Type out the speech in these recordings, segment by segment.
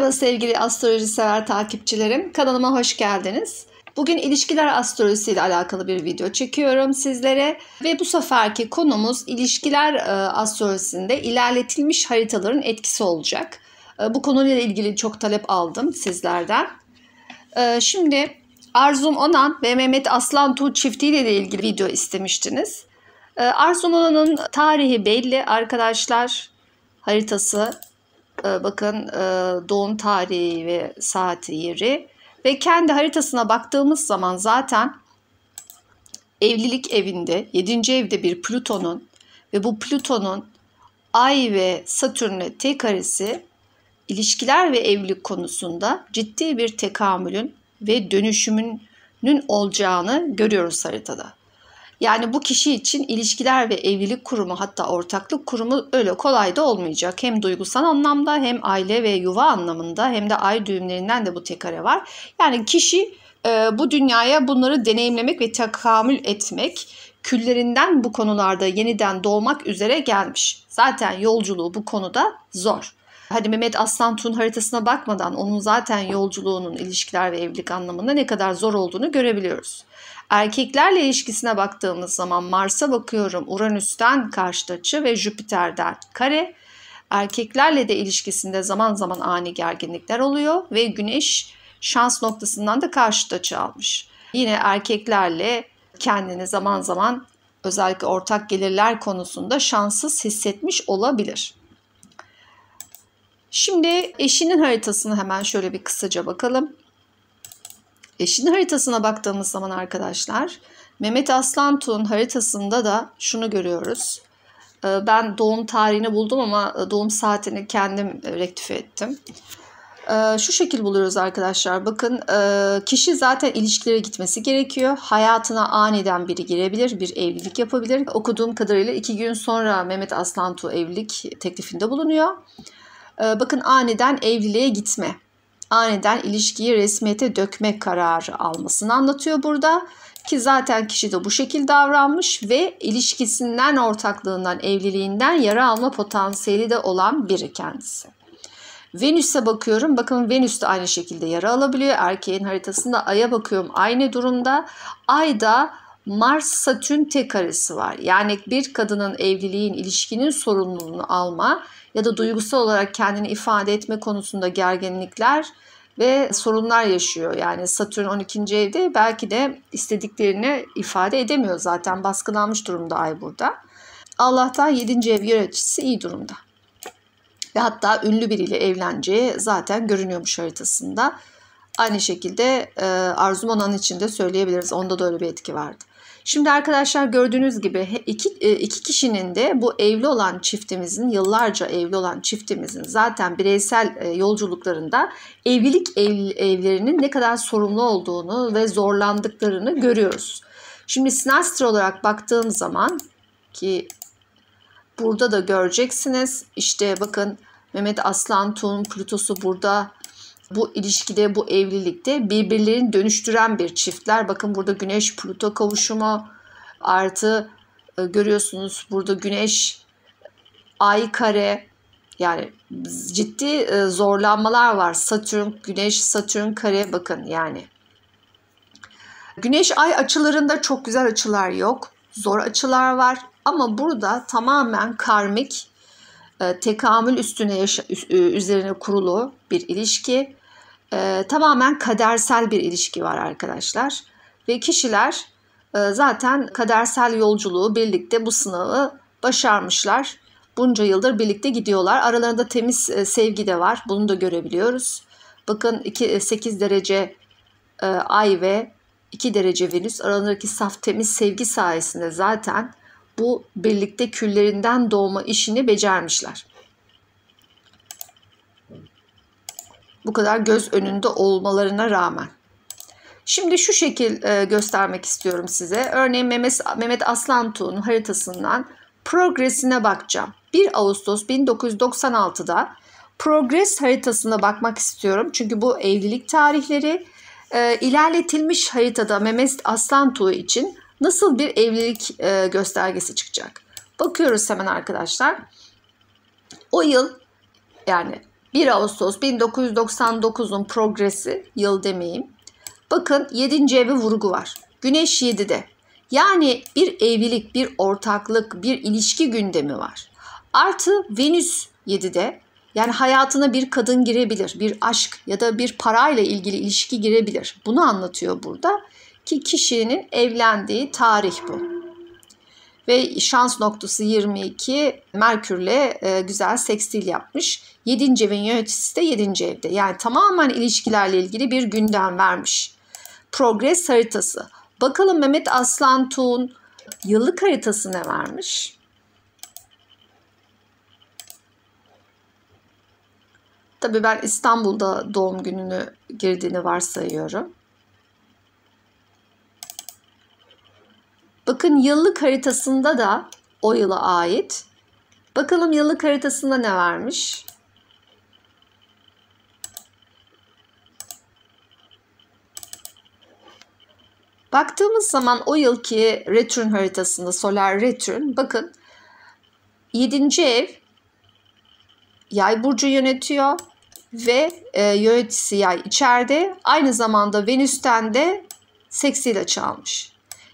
Merhaba sevgili astroloji sever takipçilerim. Kanalıma hoş geldiniz. Bugün ilişkiler astrolojisi ile alakalı bir video çekiyorum sizlere. Ve bu seferki konumuz ilişkiler astrolojisinde ilerletilmiş haritaların etkisi olacak. Bu konuyla ilgili çok talep aldım sizlerden. Şimdi Arzum Onan ve Mehmet Aslantuğ çiftiyle de ilgili video istemiştiniz. Arzum Onan'ın tarihi belli arkadaşlar. Haritası. Bakın doğum tarihi ve saati, yeri ve kendi haritasına baktığımız zaman zaten evlilik evinde 7. evde bir Plüton'un ve bu Plüton'un Ay ve Satürn'le T karesi ilişkiler ve evlilik konusunda ciddi bir tekamülün ve dönüşümünün olacağını görüyoruz haritada. Yani bu kişi için ilişkiler ve evlilik kurumu, hatta ortaklık kurumu öyle kolay da olmayacak. Hem duygusal anlamda hem aile ve yuva anlamında hem de ay düğümlerinden de bu tekare var. Yani kişi bu dünyaya bunları deneyimlemek ve tekamül etmek, küllerinden bu konularda yeniden doğmak üzere gelmiş. Zaten yolculuğu bu konuda zor. Hadi Mehmet Aslantuğ'un haritasına bakmadan onun zaten yolculuğunun ilişkiler ve evlilik anlamında ne kadar zor olduğunu görebiliyoruz. Erkeklerle ilişkisine baktığımız zaman Mars'a bakıyorum, Uranüs'ten karşıt açı ve Jüpiter'den kare. Erkeklerle de ilişkisinde zaman zaman ani gerginlikler oluyor ve Güneş şans noktasından da karşıt açı almış. Yine erkeklerle kendini zaman zaman özellikle ortak gelirler konusunda şanssız hissetmiş olabilir. Şimdi eşinin haritasını hemen şöyle bir kısaca bakalım. Eşinin haritasına baktığımız zaman arkadaşlar, Mehmet Aslantuğ'un haritasında da şunu görüyoruz. Ben doğum tarihini buldum ama doğum saatini kendim rektife ettim. Şu şekil buluyoruz arkadaşlar. Bakın kişi zaten ilişkilere gitmesi gerekiyor. Hayatına aniden biri girebilir, bir evlilik yapabilir. Okuduğum kadarıyla 2 gün sonra Mehmet Aslantuğ evlilik teklifinde bulunuyor. Bakın aniden evliliğe gitme. Aniden ilişkiyi resmiyete dökme kararı almasını anlatıyor burada. Ki zaten kişi de bu şekilde davranmış ve ilişkisinden, ortaklığından, evliliğinden yara alma potansiyeli de olan biri kendisi. Venüs'e bakıyorum. Bakın Venüs de aynı şekilde yara alabiliyor. Erkeğin haritasında Ay'a bakıyorum. Aynı durumda. Ay'da Mars-Satürn T karesi var. Yani bir kadının evliliğin, ilişkinin sorumluluğunu alma ya da duygusal olarak kendini ifade etme konusunda gerginlikler ve sorunlar yaşıyor. Yani Satürn 12. evde belki de istediklerini ifade edemiyor zaten. Baskılanmış durumda Ay burada. Allah'tan 7. ev yöneticisi iyi durumda. Ve hatta ünlü biriyle evleneceği zaten görünüyormuş haritasında. Aynı şekilde Arzum Onan'ın için de söyleyebiliriz. Onda da öyle bir etki vardı. Şimdi arkadaşlar gördüğünüz gibi iki kişinin de bu evli olan çiftimizin, yıllarca evli olan çiftimizin zaten bireysel yolculuklarında evlilik evlerinin ne kadar sorumlu olduğunu ve zorlandıklarını görüyoruz. Şimdi sinastro olarak baktığım zaman ki burada da göreceksiniz. İşte bakın Mehmet Aslantuğ'un Plütosu burada. Bu ilişkide, bu evlilikte birbirlerini dönüştüren bir çiftler. Bakın burada Güneş Plüto kavuşumu artı görüyorsunuz burada Güneş Ay kare, yani ciddi zorlanmalar var. Satürn, Güneş, Satürn kare, bakın yani. Güneş Ay açılarında çok güzel açılar yok. Zor açılar var ama burada tamamen karmik, tekamül üzerine kurulu bir ilişki. Tamamen kadersel bir ilişki var arkadaşlar. Ve kişiler zaten kadersel yolculuğu birlikte bu sınavı başarmışlar. Bunca yıldır birlikte gidiyorlar. Aralarında temiz sevgi de var. Bunu da görebiliyoruz. Bakın 8 derece Ay ve 2 derece Venüs aralarındaki saf temiz sevgi sayesinde zaten bu birlikte küllerinden doğma işini becermişler. Bu kadar göz önünde olmalarına rağmen. Şimdi şu şekil göstermek istiyorum size. Örneğin Mehmet Aslantuğ'un haritasından progresine bakacağım. 1 Ağustos 1996'da progres haritasına bakmak istiyorum. Çünkü bu evlilik tarihleri ilerletilmiş haritada Mehmet Aslantuğ için nasıl bir evlilik göstergesi çıkacak? Bakıyoruz hemen arkadaşlar. O yıl yani 1 Ağustos 1999'un progresi, yıl demeyeyim. Bakın 7. eve vurgu var. Güneş 7'de. Yani bir evlilik, bir ortaklık, bir ilişki gündemi var. Artı Venüs 7'de. Yani hayatına bir kadın girebilir, bir aşk ya da bir parayla ilgili ilişki girebilir. Bunu anlatıyor burada ki kişinin evlendiği tarih bu. Ve şans noktası 22 Merkür'le güzel sekstil yapmış. 7. evin yöneticisi de 7. evde. Yani tamamen ilişkilerle ilgili bir gündem vermiş. Progres haritası. Bakalım Mehmet Aslan Tuğ'un yıllık haritası ne vermiş? Tabii ben İstanbul'da doğum gününü girdiğini varsayıyorum. Bakın yıllık haritasında da o yıla ait. Bakalım yıllık haritasında ne vermiş? Baktığımız zaman o yılki return haritasında, solar return, bakın 7. ev Yay burcu yönetiyor ve yöneticisi Yay içeride. Aynı zamanda Venüs'ten de seksil açı almış.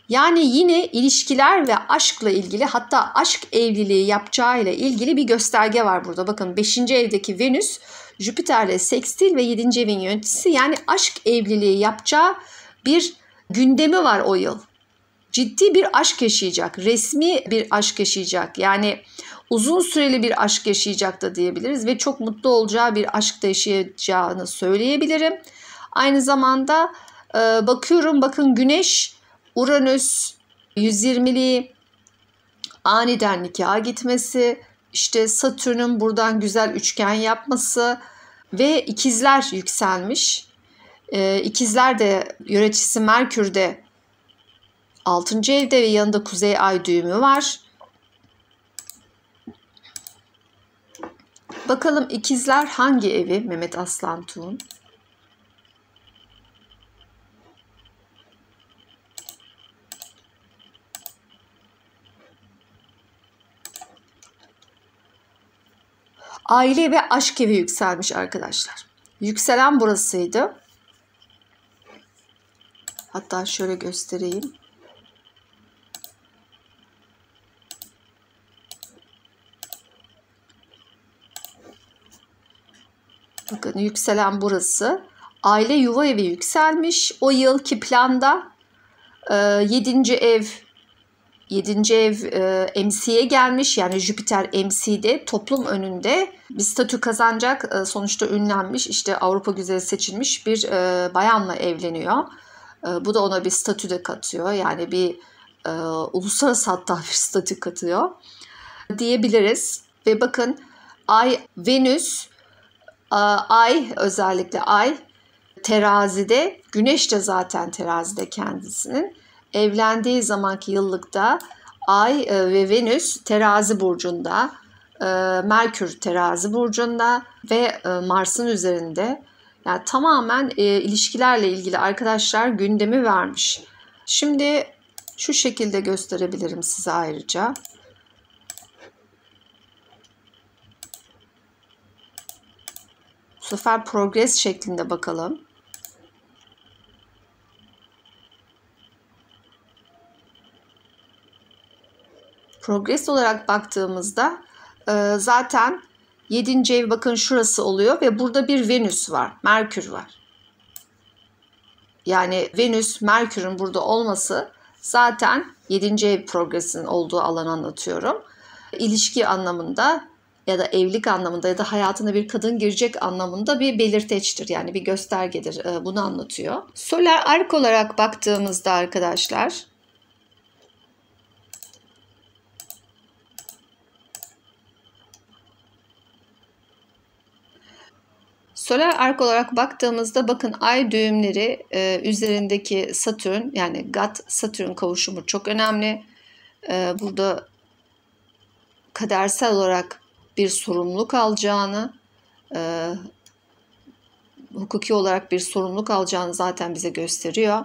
Yani yine ilişkiler ve aşkla ilgili, hatta aşk evliliği yapacağıyla ilgili bir gösterge var burada. Bakın 5. evdeki Venüs Jüpiter'le sekstil ve 7. evin yöneticisi, yani aşk evliliği yapacağı bir gündemi var o yıl. Ciddi bir aşk yaşayacak, resmi bir aşk yaşayacak. Yani uzun süreli bir aşk yaşayacak da diyebiliriz ve çok mutlu olacağı bir aşk da yaşayacağını söyleyebilirim. Aynı zamanda bakıyorum, bakın Güneş, Uranüs 120'li aniden nikaha gitmesi, işte Satürn'ün buradan güzel üçgen yapması ve ikizler yükselmiş. İkizler de yöneticisi Merkür'de 6. evde ve yanında Kuzey Ay düğümü var. Bakalım ikizler hangi evi Mehmet Aslan Tuğ'un? Aile ve aşk evi yükselmiş arkadaşlar. Yükselen burasıydı. Hatta şöyle göstereyim. Bakın yükselen burası. Aile yuva evi yükselmiş. O yılki planda 7. ev MC'ye gelmiş. Yani Jüpiter MC'de, toplum önünde bir statü kazanacak. Sonuçta ünlenmiş, işte Avrupa güzeli seçilmiş bir bayanla evleniyor. Bu da ona bir statü de katıyor. Yani bir uluslararası hatta bir statü katıyor diyebiliriz. Ve bakın Ay, Venüs, Ay, özellikle Ay terazide, Güneş de zaten terazide kendisinin. Evlendiği zamanki yıllıkta Ay ve Venüs terazi burcunda, Merkür terazi burcunda ve Mars'ın üzerinde. Yani tamamen ilişkilerle ilgili arkadaşlar gündemi vermiş. Şimdi şu şekilde gösterebilirim size ayrıca. Bu sefer progres şeklinde bakalım. Progres olarak baktığımızda zaten 7. ev bakın şurası oluyor ve burada bir Venüs var, Merkür var. Yani Venüs, Merkür'ün burada olması zaten 7. ev progresinin olduğu alanı anlatıyorum. İlişki anlamında ya da evlilik anlamında ya da hayatına bir kadın girecek anlamında bir belirteçtir. Yani bir göstergedir. Bunu anlatıyor. Solar ark olarak baktığımızda arkadaşlar, solar ark olarak baktığımızda bakın ay düğümleri üzerindeki Satürn, yani Gat-Satürn kavuşumu çok önemli. Burada kadersel olarak bir sorumluluk alacağını, hukuki olarak bir sorumluluk alacağını zaten bize gösteriyor.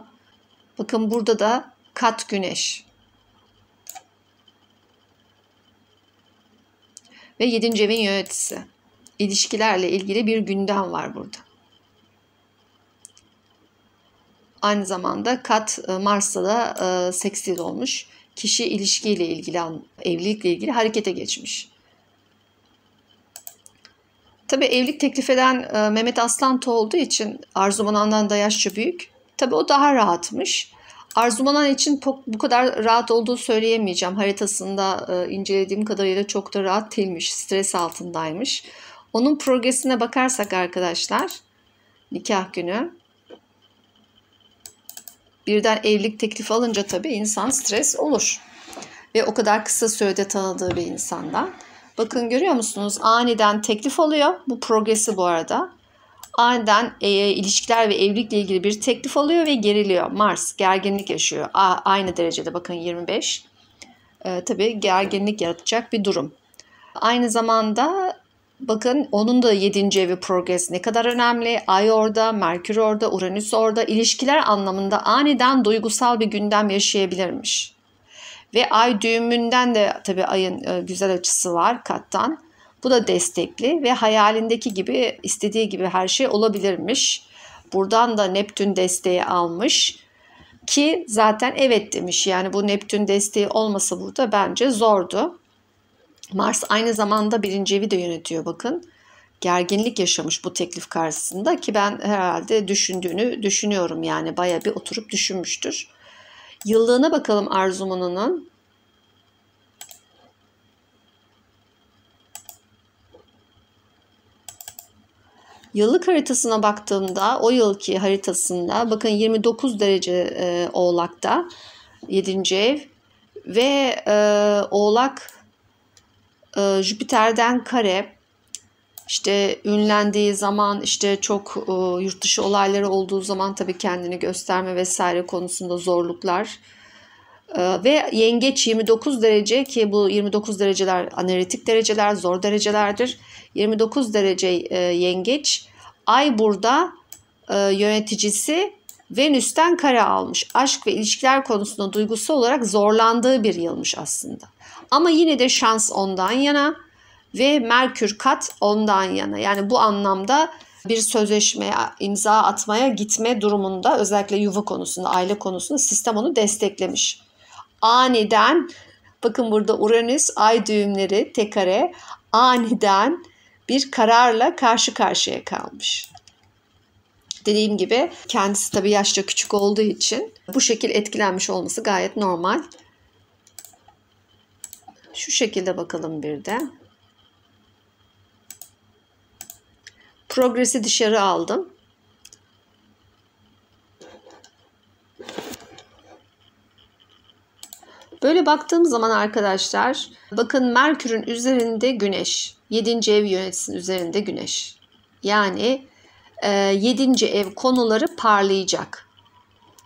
Bakın burada da Kat Güneş ve 7. evin yöneticisi. ilişkilerle ilgili bir gündem var burada. Aynı zamanda kat Mars'ta da sekstil olmuş. Kişi ilişkiyle ilgili, evlilikle ilgili harekete geçmiş. Tabii evlilik teklif eden Mehmet Aslantoğ olduğu için Arzu Manan'dan da yaşça büyük. Tabii o daha rahatmış. Arzu Manan için bu kadar rahat olduğu söyleyemeyeceğim. Haritasında incelediğim kadarıyla çok da rahat değilmiş. Stres altındaymış. Onun progresine bakarsak arkadaşlar, nikah günü birden evlilik teklifi alınca tabii insan stres olur. Ve o kadar kısa sürede tanıdığı bir insandan. Bakın görüyor musunuz? Aniden teklif alıyor. Bu progresi bu arada. Aniden ilişkiler ve evlilikle ilgili bir teklif alıyor ve geriliyor. Mars gerginlik yaşıyor. Aynı derecede bakın 25. Tabii gerginlik yaratacak bir durum. Aynı zamanda bakın onun da 7. evi progres ne kadar önemli. Ay orada, Merkür orada, Uranüs orada. İlişkiler anlamında aniden duygusal bir gündem yaşayabilirmiş. Ve ay düğümünden de tabii ayın güzel açısı var kattan. Bu da destekli ve hayalindeki gibi, istediği gibi her şey olabilirmiş. Buradan da Neptün desteği almış ki zaten evet demiş. Yani bu Neptün desteği olmasa burada bence zordu. Mars aynı zamanda 1. evi de yönetiyor bakın. Gerginlik yaşamış bu teklif karşısında ki ben herhalde düşündüğünü düşünüyorum. Yani bayağı bir oturup düşünmüştür. Yıllığına bakalım Arzu Manan'ın. Yıllık haritasına baktığımda o yılki haritasında bakın 29 derece Oğlak'ta 7. ev ve Oğlak Jüpiter'den kare, işte ünlendiği zaman, işte çok yurt dışı olayları olduğu zaman tabii kendini gösterme vesaire konusunda zorluklar. Ve yengeç 29 derece ki bu 29 dereceler analitik dereceler, zor derecelerdir. 29 derece yengeç. Ay burada yöneticisi Venüs'ten kare almış. Aşk ve ilişkiler konusunda duygusal olarak zorlandığı bir yılmış aslında. Ama yine de şans ondan yana ve Merkür kat ondan yana. Yani bu anlamda bir sözleşmeye imza atmaya gitme durumunda özellikle yuva konusunda, aile konusunda sistem onu desteklemiş. Aniden bakın burada Uranüs, ay düğümleri, tek kare aniden bir kararla karşı karşıya kalmış. Dediğim gibi kendisi tabii yaşça küçük olduğu için bu şekil etkilenmiş olması gayet normal. Şu şekilde bakalım bir de. Progresi dışarı aldım. Böyle baktığım zaman arkadaşlar bakın Merkür'ün üzerinde Güneş. 7. ev yöneticisinin üzerinde Güneş. Yani 7. ev konuları parlayacak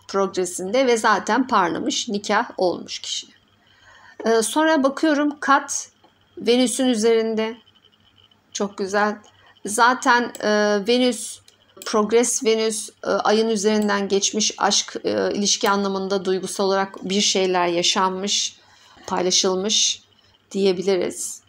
progresinde ve zaten parlamış, nikah olmuş kişi. Sonra bakıyorum kat Venüs'ün üzerinde. Çok güzel. Zaten Venüs, progres Venüs ayın üzerinden geçmiş, aşk ilişki anlamında duygusal olarak bir şeyler yaşanmış, paylaşılmış diyebiliriz.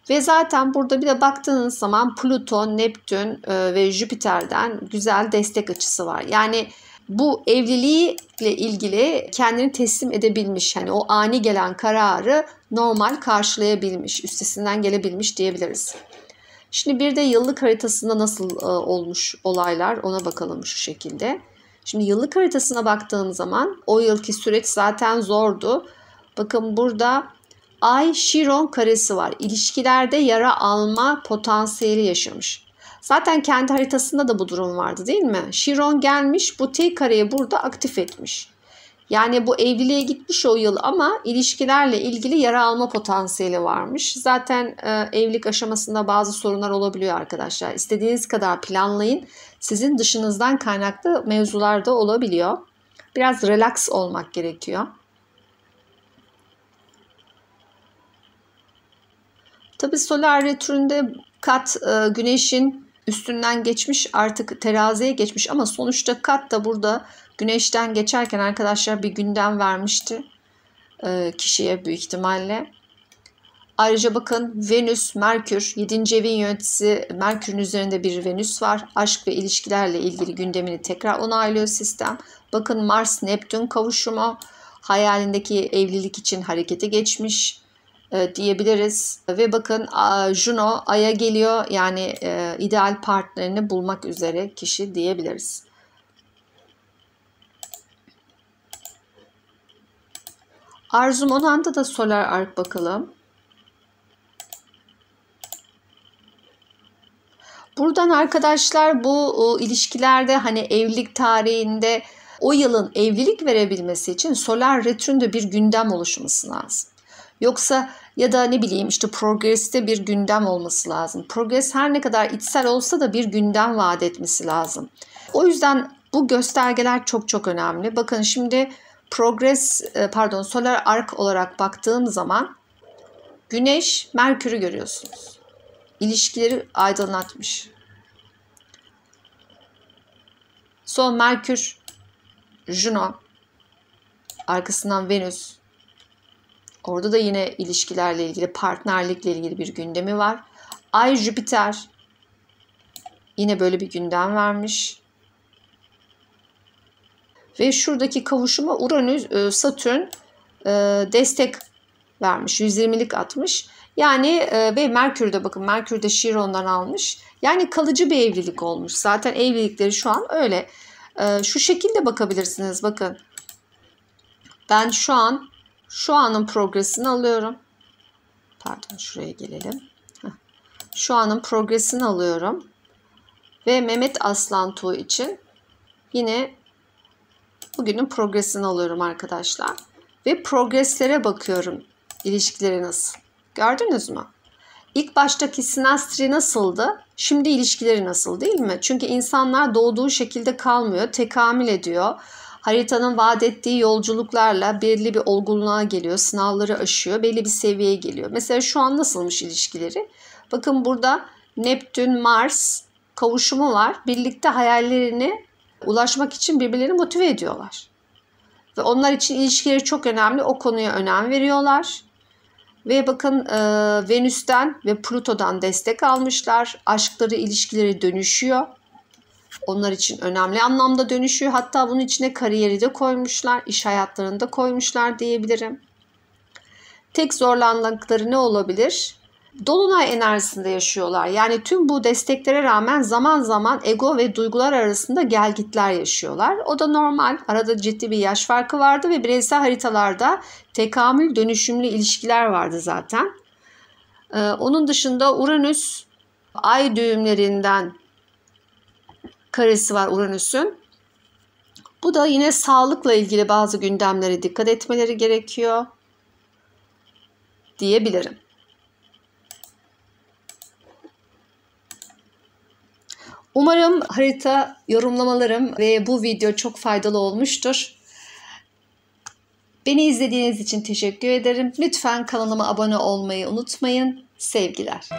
Ve zaten burada bir de baktığınız zaman Plüton, Neptün ve Jüpiter'den güzel destek açısı var. Yani bu evliliğiyle ilgili kendini teslim edebilmiş. Hani o ani gelen kararı normal karşılayabilmiş, üstesinden gelebilmiş diyebiliriz. Şimdi bir de yıllık haritasında nasıl olmuş olaylar ona bakalım şu şekilde. Şimdi yıllık haritasına baktığım zaman o yılki süreç zaten zordu. Bakın burada Ay Şiron karesi var. İlişkilerde yara alma potansiyeli yaşamış. Zaten kendi haritasında da bu durum vardı değil mi? Şiron gelmiş bu T kareyi burada aktif etmiş. Yani bu evliliğe gitmiş o yıl ama ilişkilerle ilgili yara alma potansiyeli varmış. Zaten evlilik aşamasında bazı sorunlar olabiliyor arkadaşlar. İstediğiniz kadar planlayın. Sizin dışınızdan kaynaklı mevzular da olabiliyor. Biraz relax olmak gerekiyor. Tabii solar retründe kat güneşin üstünden geçmiş, artık teraziye geçmiş ama sonuçta kat da burada güneşten geçerken arkadaşlar bir gündem vermişti kişiye büyük ihtimalle. Ayrıca bakın Venüs, Merkür, 7. evin yöneticisi Merkür'ün üzerinde bir Venüs var. Aşk ve ilişkilerle ilgili gündemini tekrar onaylıyor sistem. Bakın Mars, Neptün kavuşumu hayalindeki evlilik için harekete geçmiş diyebiliriz. Ve bakın Juno Ay'a geliyor, yani ideal partnerini bulmak üzere kişi diyebiliriz. Arzum Onan'da da solar ark bakalım. Buradan arkadaşlar bu ilişkilerde hani evlilik tarihinde o yılın evlilik verebilmesi için solar retründe bir gündem oluşması lazım. Yoksa ya da ne bileyim işte progreste bir gündem olması lazım. Progres her ne kadar içsel olsa da bir gündem vaat etmesi lazım. O yüzden bu göstergeler çok çok önemli. Bakın şimdi solar ark olarak baktığım zaman Güneş, Merkür'ü görüyorsunuz. İlişkileri aydınlatmış. Son Merkür, Juno, arkasından Venüs. Orada da yine ilişkilerle ilgili, partnerlikle ilgili bir gündemi var. Ay, Jüpiter yine böyle bir gündem vermiş. Ve şuradaki kavuşuma Uranüs, Satürn destek vermiş. 120'lik atmış. Yani ve Merkür'de bakın, Merkür'de Şiron'dan almış. Yani kalıcı bir evlilik olmuş. Zaten evlilikleri şu an öyle. Şu şekilde bakabilirsiniz. Bakın. Ben şu anın progresini alıyorum. Pardon, şuraya gelelim. Şu anın progresini alıyorum. Ve Mehmet Aslan Tuğ için yine bugünün progresini alıyorum arkadaşlar. Ve progreslere bakıyorum. İlişkileri nasıl? Gördünüz mü? İlk baştaki sinastri nasıldı? Şimdi ilişkileri nasıl, değil mi? Çünkü insanlar doğduğu şekilde kalmıyor, tekamül ediyor. Haritanın vaat ettiği yolculuklarla belli bir olgunluğa geliyor, sınavları aşıyor, belli bir seviyeye geliyor. Mesela şu an nasılmış ilişkileri? Bakın burada Neptün, Mars kavuşumu var. Birlikte hayallerine ulaşmak için birbirlerini motive ediyorlar. Ve onlar için ilişkileri çok önemli. O konuya önem veriyorlar. Ve bakın Venüs'ten ve Plüto'dan destek almışlar. Aşkları, ilişkileri dönüşüyor. Onlar için önemli anlamda dönüşüyor. Hatta bunun içine kariyeri de koymuşlar. İş hayatlarını da koymuşlar diyebilirim. Tek zorlandıkları ne olabilir? Dolunay enerjisinde yaşıyorlar. Yani tüm bu desteklere rağmen zaman zaman ego ve duygular arasında gelgitler yaşıyorlar. O da normal. Arada ciddi bir yaş farkı vardı ve bireysel haritalarda tekamül, dönüşümlü ilişkiler vardı zaten. Onun dışında Uranüs, ay düğümlerinden karesi var Uranüs'ün. Bu da yine sağlıkla ilgili bazı gündemlere dikkat etmeleri gerekiyor diyebilirim. Umarım harita yorumlamalarım ve bu video çok faydalı olmuştur. Beni izlediğiniz için teşekkür ederim. Lütfen kanalıma abone olmayı unutmayın. Sevgiler.